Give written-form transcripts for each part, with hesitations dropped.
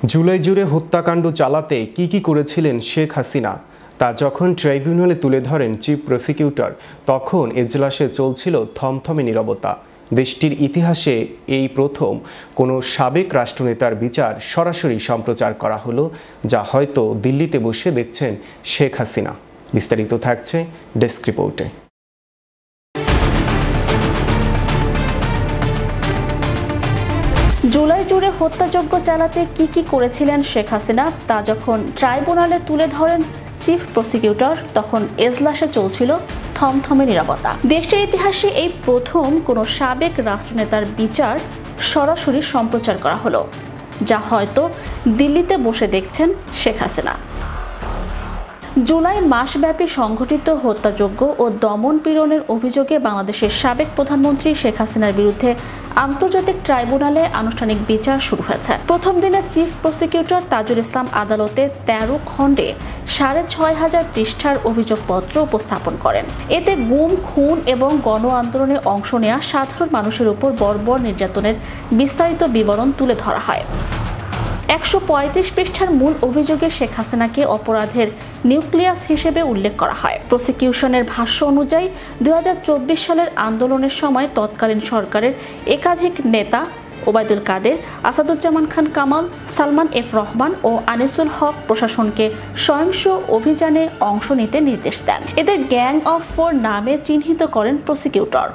জুলাই জুড়ে হত্যাকাণ্ড চালাতে কি করেছিলেন শেখ হাসিনা তা যখন ট্রাইব্যুনালে তুলে ধরেন চিফ প্রসিকিউটর, তখন এজলাসে চলছিল থমথমে নীরবতা। দেশটির ইতিহাসে এই প্রথম কোনো সাবেক রাষ্ট্রনেতার বিচার সরাসরি সম্প্রচার করা হলো, যা হয়তো দিল্লিতে বসে দেখছেন শেখ হাসিনা। বিস্তারিত থাকছে ডেস্ক রিপোর্টে। জুলাই জুড়ে হত্যাযজ্ঞ চালাতে কি করেছিলেন শেখ হাসিনা তা যখন ট্রাইব্যুনালে তুলে ধরেন চিফ প্রসিকিউটর, তখন এজলাসে চলছিল থমথমে নীরবতা। দেশটির ইতিহাসে এই প্রথম কোনো সাবেক রাষ্ট্রনেতার বিচার সরাসরি সম্প্রচার করা হলো, যা হয়তো দিল্লিতে বসে দেখছেন শেখ হাসিনা। জুলাই মাসব্যাপী সংঘটিত হত্যাযজ্ঞ ও দমন পীড়নের অভিযোগে বাংলাদেশের সাবেক প্রধানমন্ত্রী শেখ হাসিনার বিরুদ্ধে আন্তর্জাতিক ট্রাইব্যুনালে আনুষ্ঠানিক বিচার শুরু হয়েছে। প্রথম দিনে চিফ প্রসিকিউটর তাজুল ইসলাম আদালতে 13 খণ্ডে 6,500 পৃষ্ঠার অভিযোগপত্র উপস্থাপন করেন। এতে গুম, খুন এবং গণ আন্দোলনে অংশ নেওয়া সাধারণ মানুষের উপর বর্বর নির্যাতনের বিস্তারিত বিবরণ তুলে ধরা হয়। 135 পৃষ্ঠার মূল অভিযোগে শেখ হাসিনাকে অপরাধের নিউক্লিয়াস হিসেবে উল্লেখ করা হয়। প্রসিকিউশনের ভাষ্য অনুযায়ী 2024 সালের আন্দোলনের সময় তৎকালীন সরকারের একাধিক নেতা ওবায়দুল কাদের, আসাদুজ্জামান খান কামাল, সালমান এফ রহমান ও আনিসুল হক প্রশাসনকে সহিংস অভিযানে অংশ নিতে নির্দেশ দেন। এদের গ্যাং অফ 4 নামে চিহ্নিত করেন প্রসিকিউটর।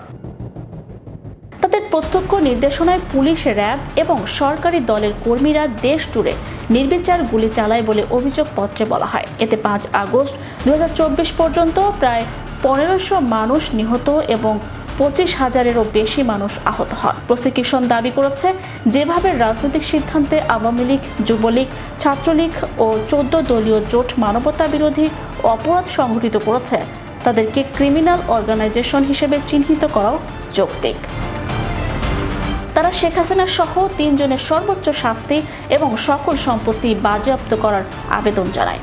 তাদের প্রত্যক্ষ নির্দেশনায় পুলিশ, র্যাব এবং সরকারি দলের কর্মীরা দেশ জুড়ে নির্বিচার গুলি চালায় বলে অভিযোগপত্রে বলা হয়। এতে 5 আগস্ট 2024 পর্যন্ত প্রায় 1500 মানুষ নিহত এবং 25,000-এরও বেশি মানুষ আহত হন। প্রসিকিউশন দাবি করেছে, যেভাবে রাজনৈতিক সিদ্ধান্তে আওয়ামী লীগ, যুবলীগ, ছাত্রলীগ ও 14 দলীয় জোট মানবতা বিরোধী অপরাধ সংঘটিত করেছে, তাদেরকে ক্রিমিনাল অর্গানাইজেশন হিসেবে চিহ্নিত করাও যৌক্তিক। তারা শেখ হাসিনা সহ 3 জনের সর্বোচ্চ শাস্তি এবং সকল সম্পত্তি বাজেয়াপ্ত করার আবেদন জানায়।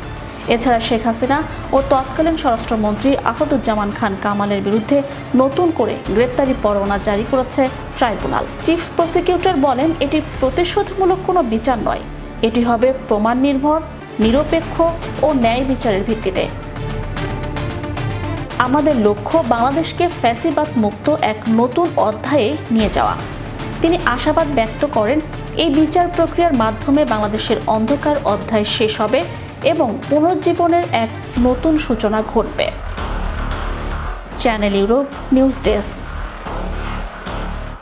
এছাড়া শেখ হাসিনা ও তৎকালীন স্বরাষ্ট্রমন্ত্রী আসাদুজ্জামান খান কামালের বিরুদ্ধে নতুন করে গ্রেপ্তারি পরোয়ানা জারি করেছে ট্রাইব্যুনাল। চিফ প্রসিকিউটর বলেন, এটি প্রতিশোধমূলক কোনো বিচার নয়, এটি হবে প্রমাণ নির্ভর, নিরপেক্ষ ও ন্যায় বিচারের ভিত্তিতে। আমাদের লক্ষ্য বাংলাদেশকে ফ্যাসিবাদ মুক্ত এক নতুন অধ্যায়ে নিয়ে যাওয়া। তিনি আশাবাদ ব্যক্ত করেন, এই বিচার প্রক্রিয়ার মাধ্যমে বাংলাদেশের অন্ধকার অধ্যায় শেষ হবে এবং পুনরুজ্জীবনের এক নতুন সূচনা ঘটবে। Channel Europe news desk.